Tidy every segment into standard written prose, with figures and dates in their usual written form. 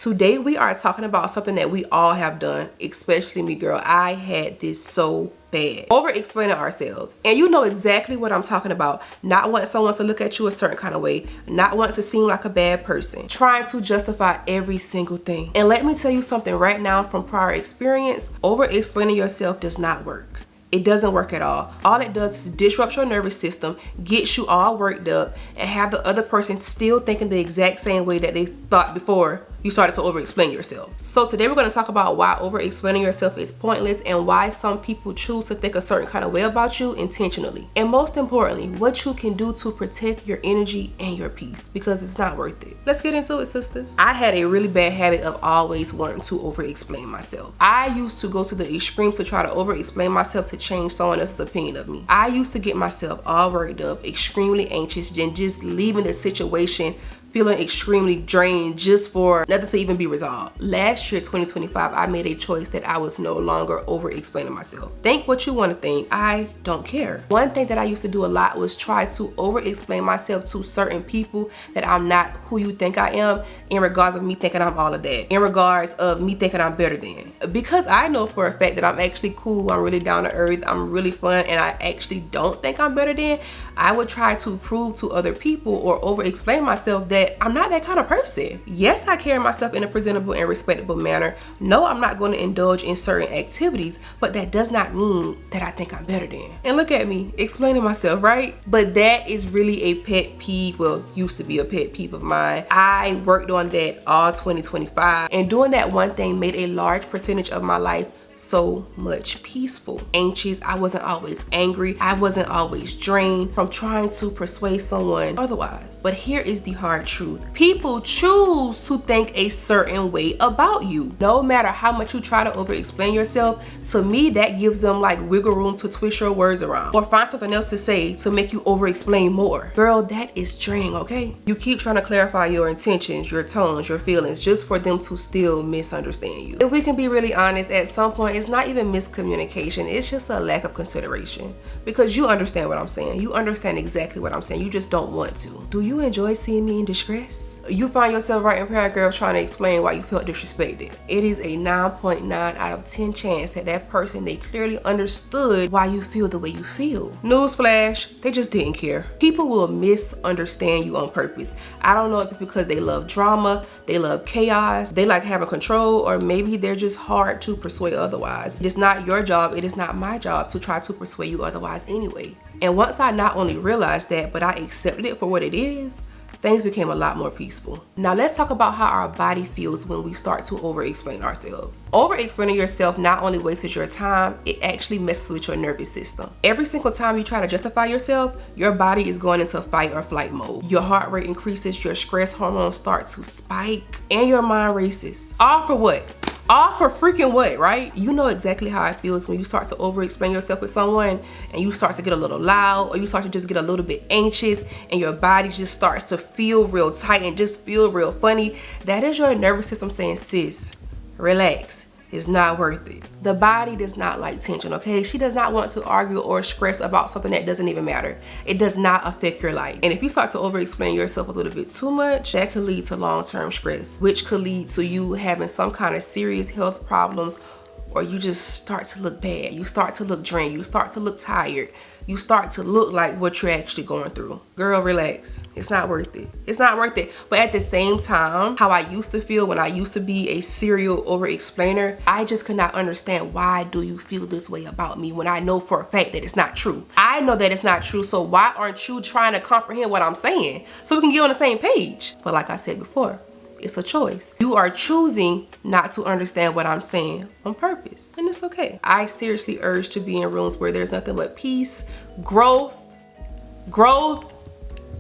Today we are talking about something that we all have done, especially me, girl. I had this so bad. Over-explaining ourselves. And you know exactly what I'm talking about. Not wanting someone to look at you a certain kind of way. Not wanting to seem like a bad person. Trying to justify every single thing. And let me tell you something right now from prior experience. Over-explaining yourself does not work. It doesn't work at all. All it does is disrupt your nervous system, gets you all worked up, and have the other person still thinking the exact same way that they thought before you started to over-explain yourself. So today we're going to talk about why over-explaining yourself is pointless and why some people choose to think a certain kind of way about you intentionally. And most importantly, what you can do to protect your energy and your peace, because it's not worth it. Let's get into it, sisters. I had a really bad habit of always wanting to over-explain myself. I used to go to the extreme to try to over-explain myself to change someone else's opinion of me. I used to get myself all worked up, extremely anxious, and just leaving the situation feeling extremely drained just for nothing to even be resolved. Last year, 2025, I made a choice that I was no longer over-explaining myself. Think what you want to think. I don't care. One thing that I used to do a lot was try to over-explain myself to certain people that I'm not who you think I am, in regards of me thinking I'm all of that, in regards of me thinking I'm better than. Because I know for a fact that I'm actually cool, I'm really down to earth, I'm really fun, and I actually don't think I'm better than, I would try to prove to other people or over-explain myself that I'm not that kind of person. Yes, I carry myself in a presentable and respectable manner. No, I'm not going to indulge in certain activities, but that does not mean that I think I'm better than. And look at me, explaining myself, right? But that is really a pet peeve, well, used to be a pet peeve of mine. I worked on that all 2025, and doing that one thing made a large percentage of my life so much peaceful. Anxious, I wasn't always angry, I wasn't always drained from trying to persuade someone otherwise. But here is the hard truth. People choose to think a certain way about you. No matter how much you try to over-explain yourself, to me that gives them like wiggle room to twist your words around or find something else to say to make you over-explain more. Girl, that is draining, okay? You keep trying to clarify your intentions, your tones, your feelings, just for them to still misunderstand you. If we can be really honest, at some point it's not even miscommunication, it's just a lack of consideration, because you understand what I'm saying. You understand exactly what I'm saying. You just don't want to. Do you enjoy seeing me in distress? You find yourself writing paragraphs trying to explain why you felt disrespected. It is a 9.9 out of 10 chance that that person, they clearly understood why you feel the way you feel. Newsflash, they just didn't care. People will misunderstand you on purpose. I don't know if it's because they love drama, they love chaos, they like having control, or maybe they're just hard to persuade otherwise. It is not your job, it is not my job to try to persuade you otherwise anyway. And once I not only realized that, but I accepted it for what it is, things became a lot more peaceful. Now let's talk about how our body feels when we start to over-explain ourselves. Over-explaining yourself not only wastes your time, it actually messes with your nervous system. Every single time you try to justify yourself, your body is going into fight or flight mode. Your heart rate increases, your stress hormones start to spike, and your mind races. All for what? All for freaking what, right? You know exactly how it feels when you start to over-explain yourself with someone and you start to get a little loud, or you start to just get a little bit anxious and your body just starts to feel real tight and just feel real funny. That is your nervous system saying, sis, relax. It's not worth it. The body does not like tension, okay? She does not want to argue or stress about something that doesn't even matter. It does not affect your life. And if you start to over-explain yourself a little bit too much, that could lead to long-term stress, which could lead to you having some kind of serious health problems, or you just start to look bad. You start to look drained. You start to look tired. You start to look like what you're actually going through. Girl, relax. It's not worth it. It's not worth it. But at the same time, how I used to feel when I used to be a serial over-explainer, I just could not understand, why do you feel this way about me when I know for a fact that it's not true? I know that it's not true, so why aren't you trying to comprehend what I'm saying so we can get on the same page? But like I said before, it's a choice. You are choosing not to understand what I'm saying on purpose, and it's okay. I seriously urge to be in rooms where there's nothing but peace, growth,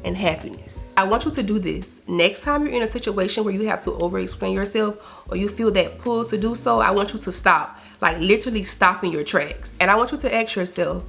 and happiness. I want you to do this. Next time you're in a situation where you have to over-explain yourself, or you feel that pull to do so, I want you to stop, like literally stop in your tracks. And I want you to ask yourself,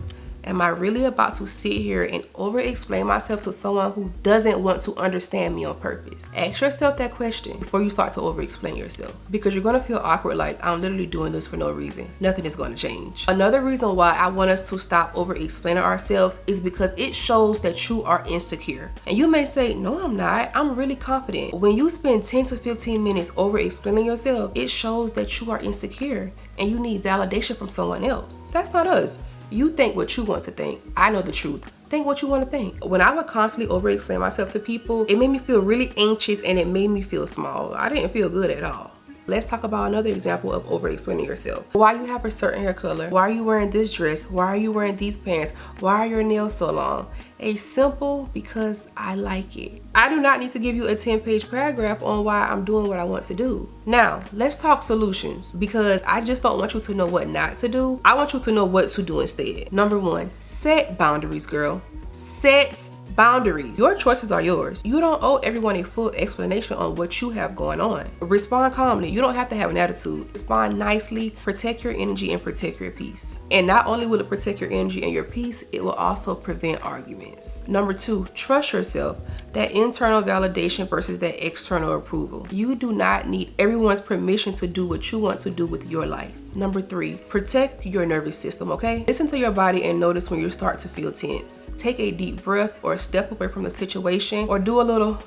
Am I really about to sit here and over-explain myself to someone who doesn't want to understand me on purpose? Ask yourself that question before you start to over-explain yourself, because you're gonna feel awkward like, I'm literally doing this for no reason. Nothing is gonna change. Another reason why I want us to stop over-explaining ourselves is because it shows that you are insecure. And you may say, no, I'm not. I'm really confident. When you spend 10 to 15 minutes over-explaining yourself, it shows that you are insecure and you need validation from someone else. That's not us. You think what you want to think. I know the truth. Think what you want to think. When I would constantly over-explain myself to people, it made me feel really anxious and it made me feel small. I didn't feel good at all. Let's talk about another example of over-explaining yourself. Why you have a certain hair color? Why are you wearing this dress? Why are you wearing these pants? Why are your nails so long? A simple, because I like it. I do not need to give you a 10-page paragraph on why I'm doing what I want to do. Now, let's talk solutions, because I just don't want you to know what not to do. I want you to know what to do instead. Number 1, set boundaries, girl. Set boundaries. Your choices are yours. You don't owe everyone a full explanation on what you have going on. Respond calmly. You don't have to have an attitude. Respond nicely, protect your energy, and protect your peace. And not only will it protect your energy and your peace, it will also prevent arguments. Number 2, trust yourself. That internal validation versus that external approval. You do not need everyone's permission to do what you want to do with your life. Number 3, protect your nervous system, okay? Listen to your body and notice when you start to feel tense. Take a deep breath or step away from the situation or do a little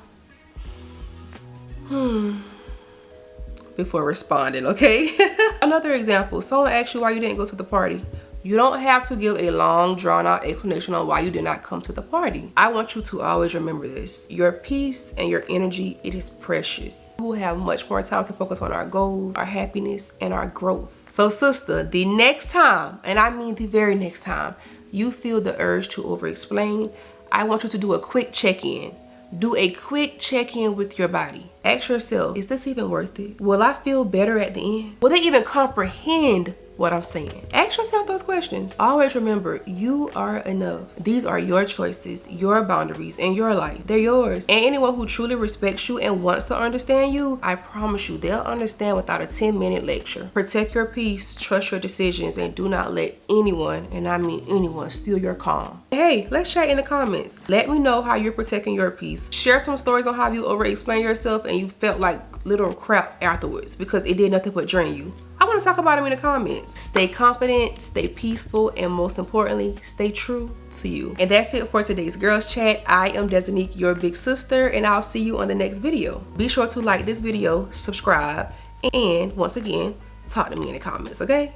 before responding, okay? Another example, someone asks you why you didn't go to the party. You don't have to give a long, drawn-out explanation on why you did not come to the party. I want you to always remember this. Your peace and your energy, it is precious. We will have much more time to focus on our goals, our happiness, and our growth. So sister, the next time, and I mean the very next time, you feel the urge to over-explain, I want you to do a quick check-in. Do a quick check-in with your body. Ask yourself, is this even worth it? Will I feel better at the end? Will they even comprehend what I'm saying? Ask yourself those questions. Always remember, you are enough. These are your choices, your boundaries, and your life. They're yours. And anyone who truly respects you and wants to understand you, I promise you, they'll understand without a 10-minute lecture. Protect your peace, trust your decisions, and do not let anyone, and I mean anyone, steal your calm. Hey, let's chat in the comments. Let me know how you're protecting your peace. Share some stories on how you over-explain yourself and you felt like little crap afterwards because it did nothing but drain you. I want to talk about them in the comments. Stay confident, stay peaceful, and most importantly, stay true to you. And that's it for today's Girls Chat. I am Desanique, your big sister, and I'll see you on the next video. Be sure to like this video, subscribe, and once again, talk to me in the comments, okay?